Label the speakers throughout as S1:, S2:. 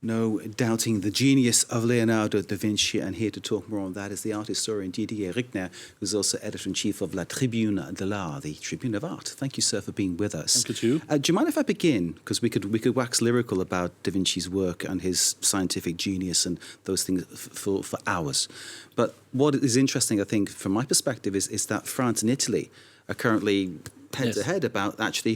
S1: No doubting the genius of Leonardo da Vinci, and here to talk more on that is the art historian Didier Rykner, who's also editor-in-chief of La Tribune de l'Art, the Tribune of Art. Thank you, sir, for being with us.
S2: Thank you.
S1: Do you mind if I begin? Because we could wax lyrical about Da Vinci's work and his scientific genius and those things for hours. But what is interesting, I think, from my perspective, is that France and Italy are currently head-to-head about actually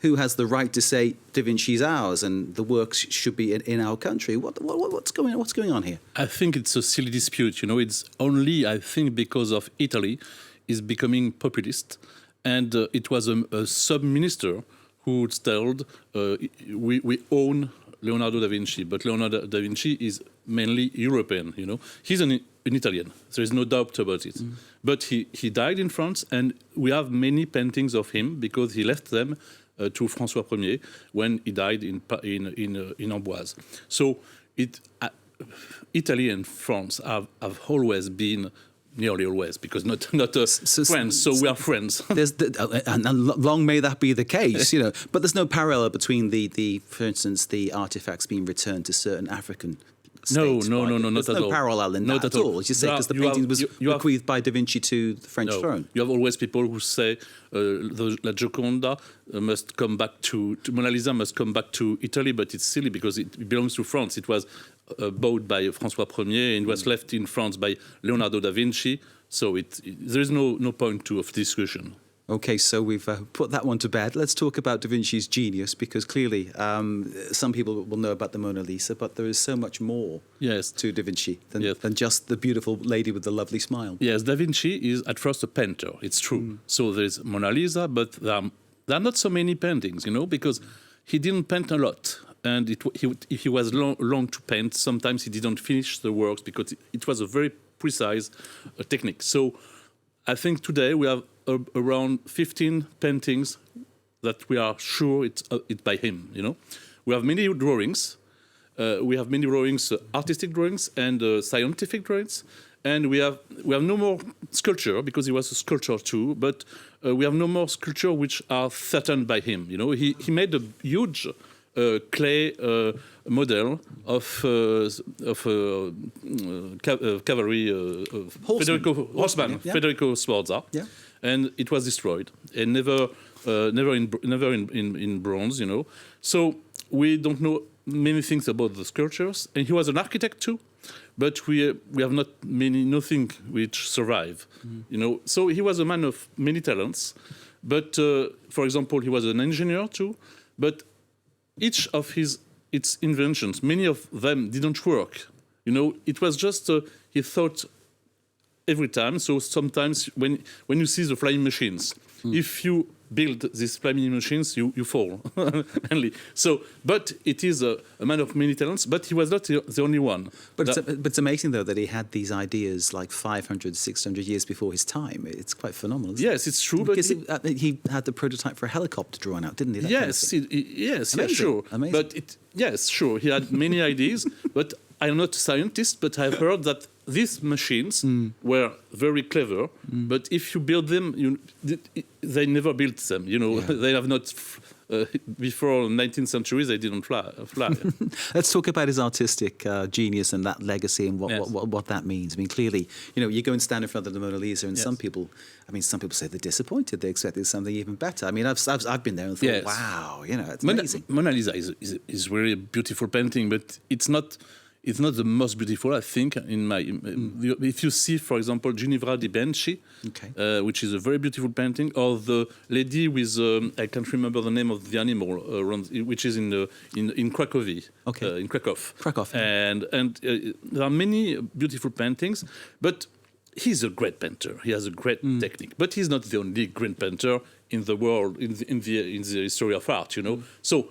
S1: who has the right to say Da Vinci's ours and the works should be in our country? What's going on here?
S2: I think it's a silly dispute. It's only, I think, because of Italy is becoming populist, and it was a sub-minister who told we own Leonardo da Vinci, but Leonardo da Vinci is mainly European. He's an Italian. There is no doubt about it. But he died in France, and we have many paintings of him because he left them to François Ier when he died in Amboise. So Italy and France have always been, nearly always, because not friends, so we are friends.
S1: And long may that be the case, But there's no parallel between for instance, the artifacts being returned to certain African states.
S2: No, not
S1: There's
S2: at all.
S1: No parallel in that at all. As you say, because the painting was bequeathed by Da Vinci to the French throne.
S2: You have always people who say La Gioconda must come back to Mona Lisa must come back to Italy, but it's silly because it belongs to France. It was bought by François Ier and was left in France by Leonardo da Vinci. So there is no point of discussion.
S1: Okay, so we've put that one to bed. Let's talk about Da Vinci's genius, because clearly some people will know about the Mona Lisa, but there is so much more to Da Vinci than just the beautiful lady with the lovely smile.
S2: Yes, Da Vinci is at first a painter, it's true. So there's Mona Lisa, but there are not so many paintings, because he didn't paint a lot. And he was long to paint. Sometimes he didn't finish the works because it was a very precise technique. So I think today we have around 15 paintings that we are sure it's by him. We have many drawings. Artistic drawings and scientific drawings, and we have no more sculpture because he was a sculptor too. But we have no more sculpture which are certain by him. He made a huge clay model of cavalry Federico Sforza, and it was destroyed and never in bronze. So we don't know many things about the sculptures, and he was an architect too, but we have nothing which survive. So he was a man of many talents, but for example, he was an engineer too, but each of his inventions, many of them didn't work. It was just he thought every time. So sometimes when you see the flying machines, if you build these flying machines, you fall. But it is a man of many talents. But he was not the only one.
S1: But it's amazing though that he had these ideas like 500, 600 years before his time. It's quite phenomenal.
S2: Yes, it's true.
S1: Because he had the prototype for a helicopter drawn out, didn't he?
S2: Yes, sure.
S1: Amazing.
S2: But sure. He had many ideas. But I'm not a scientist, but I've heard that these machines were very clever. But if you build them, they never built them. They have not. Before 19th century, they didn't fly.
S1: Let's talk about his artistic genius and that legacy and what that means. I mean, clearly, you go and stand in front of the Mona Lisa, and some people say they're disappointed. They expected something even better. I mean, I've been there and thought, wow, it's amazing.
S2: Mona Lisa is really a beautiful painting, but it's not the most beautiful, I think. If you see, for example, Ginevra di Benci, which is a very beautiful painting, or the lady with I can't remember the name of the animal, which is in Krakow. In Krakow. And there are many beautiful paintings, but he's a great painter. He has a great technique, but he's not the only great painter in the world in the history of art. So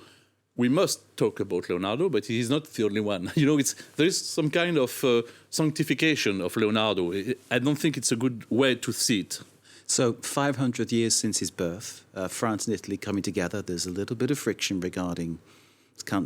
S2: we must talk about Leonardo, but he is not the only one. There is some kind of sanctification of Leonardo. I don't think it's a good way to see it.
S1: So 500 years since his birth, France and Italy coming together, there's a little bit of friction regarding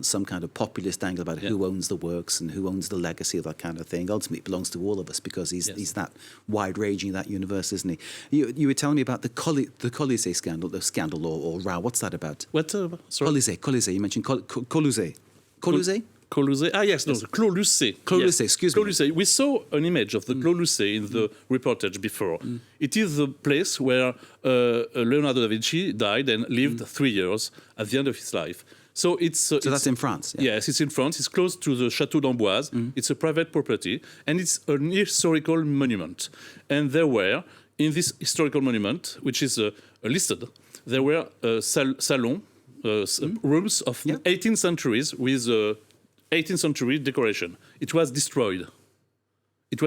S1: some kind of populist angle about who owns the works and who owns the legacy of that kind of thing. Ultimately, it belongs to all of us because he's that wide-ranging, that universe, isn't he? You were telling me about the Colisée scandal, or row. What's that about?
S2: What? Sorry?
S1: Colisée. You mentioned Colisée. Colisée?
S2: Yes, no, the Clos Lucé.
S1: Clos
S2: Yes.
S1: Lucé, excuse me.
S2: Clos Lucé. We saw an image of the Clos Lucé in the reportage before. It is the place where Leonardo da Vinci died and lived 3 years at the end of his life. So
S1: So that's in France. Yeah.
S2: Yes, it's in France. It's close to the Château d'Amboise. It's a private property, and it's an historical monument. And there were, in this historical monument, which is listed, there were salons, rooms of 18th centuries with 18th century decoration. It was destroyed. It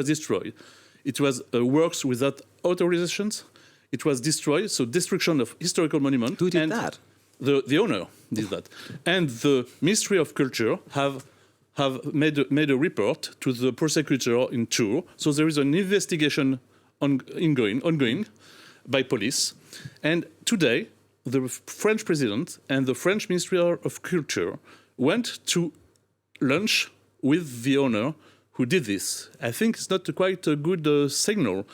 S2: was works without authorizations. It was destroyed. So destruction of historical monument.
S1: Who did that?
S2: The owner did that. And the Ministry of Culture have made a report to the prosecutor in Tours. So there is an investigation ongoing by police. And today, the French president and the French Ministry of Culture went to lunch with the owner who did this. I think it's not quite a good signal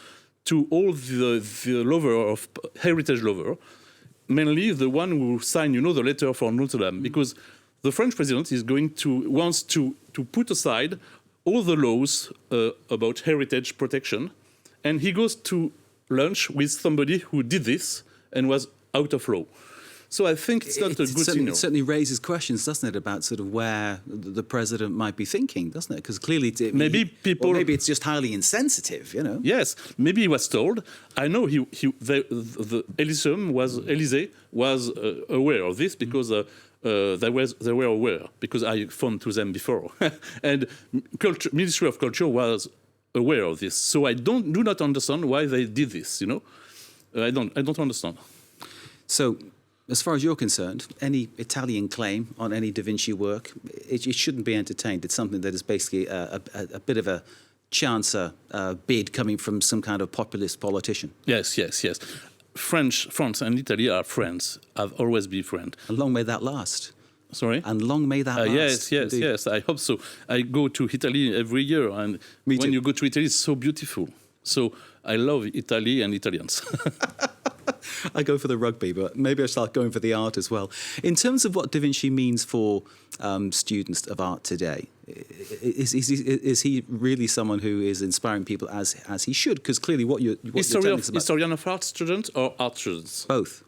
S2: to all the lover of heritage lover, mainly the one who signed, the letter for Notre Dame, because the French president wants to put aside all the laws about heritage protection, and he goes to lunch with somebody who did this and was out of law. So I think it's not a good signal.
S1: It certainly raises questions, doesn't it, about sort of where the president might be thinking, doesn't it? Because clearly, maybe it's just highly insensitive,
S2: Yes, maybe he was told. I know the Élysée was aware of this because they were aware because I phoned to them before, and Ministry of Culture was aware of this. So I do not understand why they did this. I don't understand.
S1: So, as far as you're concerned, any Italian claim on any Da Vinci work, it shouldn't be entertained. It's something that is basically a bit of a chancer bid coming from some kind of populist politician.
S2: Yes. France and Italy are friends, have always been friends.
S1: And long may that last.
S2: Sorry?
S1: And long may that last.
S2: Yes, I hope so. I go to Italy every year, and when you go to Italy, it's so beautiful. So I love Italy and Italians.
S1: I go for the rugby, but maybe I start going for the art as well. In terms of what Da Vinci means for students of art today, is he really someone who is inspiring people as he should? Because clearly what you're telling us about...
S2: Historian of art students or art students?
S1: Both.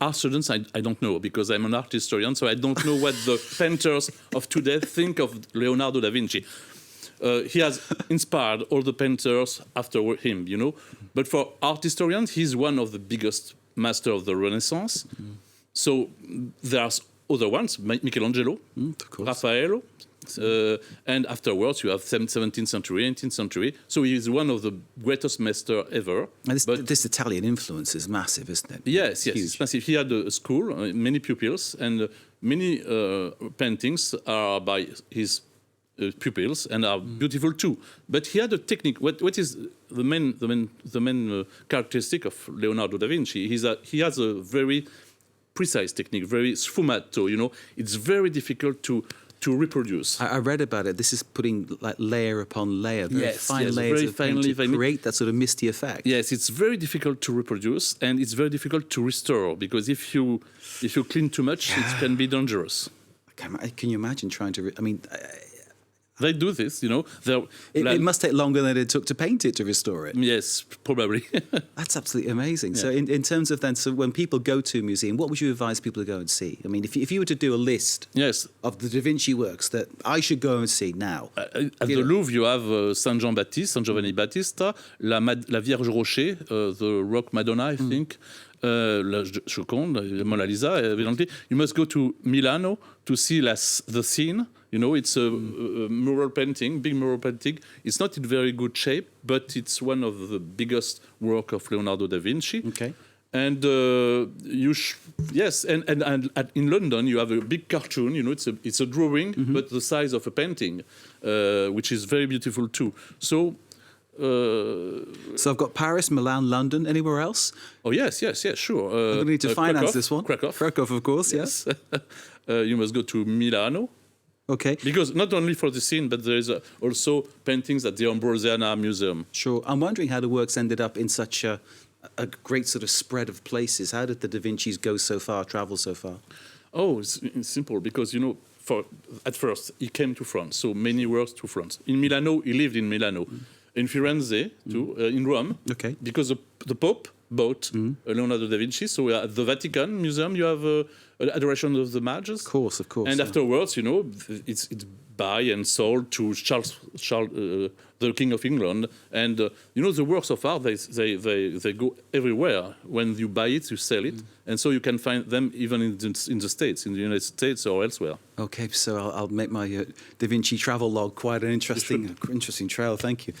S2: Art students, I don't know, because I'm an art historian, so I don't know what the painters of today think of Leonardo da Vinci. He has inspired all the painters after him, But for art historians, he's one of the biggest masters of the Renaissance. So there's other ones, Michelangelo,
S1: of course.
S2: Raphael, and afterwards you have 17th century, 18th century. So he is one of the greatest masters ever.
S1: And this Italian influence is massive, isn't it?
S2: Yes, it's massive. He had a school, many pupils, and many paintings are by his pupils and are beautiful too. But he had a technique. What is the main characteristic of Leonardo da Vinci? He has a very precise technique, very sfumato. It's very difficult to reproduce.
S1: I read about it. This is putting like layer upon layer, very fine layers of paint to create that sort of misty effect.
S2: Yes, it's very difficult to reproduce, and it's very difficult to restore because if you clean too much, it can be dangerous.
S1: Can you imagine trying to?
S2: They do this,
S1: It must take longer than it took to paint it to restore it.
S2: Yes, probably.
S1: That's absolutely amazing. Yeah. So in terms of then, so when people go to a museum, what would you advise people to go and see? I mean, if you were to do a list of the Da Vinci works that I should go and see now.
S2: At the Louvre, you have Saint Giovanni Battista, La Vierge Rocher, the Rock Madonna, I think. La Joconde, Mona Lisa, evidently. You must go to Milano to see the scene. It's a mural painting, big mural painting. It's not in very good shape, but it's one of the biggest work of Leonardo da Vinci.
S1: Okay.
S2: And and in London you have a big cartoon. It's a drawing, but the size of a painting, which is very beautiful too. So
S1: I've got Paris, Milan, London. Anywhere else?
S2: Oh yes, sure.
S1: I'm going to need to finance this one.
S2: Krakow,
S1: of course. Yes.
S2: You must go to Milano.
S1: Okay.
S2: Because not only for the scene, but there is also paintings at the Ambrosiana Museum.
S1: Sure. I'm wondering how the works ended up in such a great sort of spread of places. How did the Da Vincis go so far, travel so far?
S2: Oh, it's simple because at first he came to France, so many works to France. In Milano, he lived in Milano. In Firenze, too, in Rome, because the Pope bought Leonardo da Vinci. So at the Vatican Museum, you have Adoration of the Mages.
S1: Of course.
S2: And afterwards, you know, it's buy and sold to Charles the King of England. And, you know, the works of art, they go everywhere. When you buy it, you sell it. And so you can find them even in the States, in the United States or elsewhere.
S1: Okay, so I'll make my Da Vinci travel log quite an interesting trail. Thank you.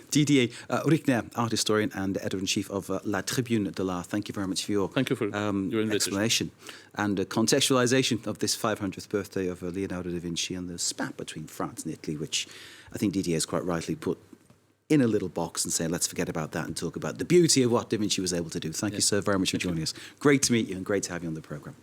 S1: Didier Rykner, art historian and editor-in-chief of La Tribune de l'Art. Thank you very much for your explanation and contextualization of this 500th birthday of Leonardo da Vinci and the spat between France and Italy, which I think Didier has quite rightly put in a little box and say, let's forget about that and talk about the beauty of what Da Vinci was able to do. Thank you so very much for joining us. Great to meet you and great to have you on the programme.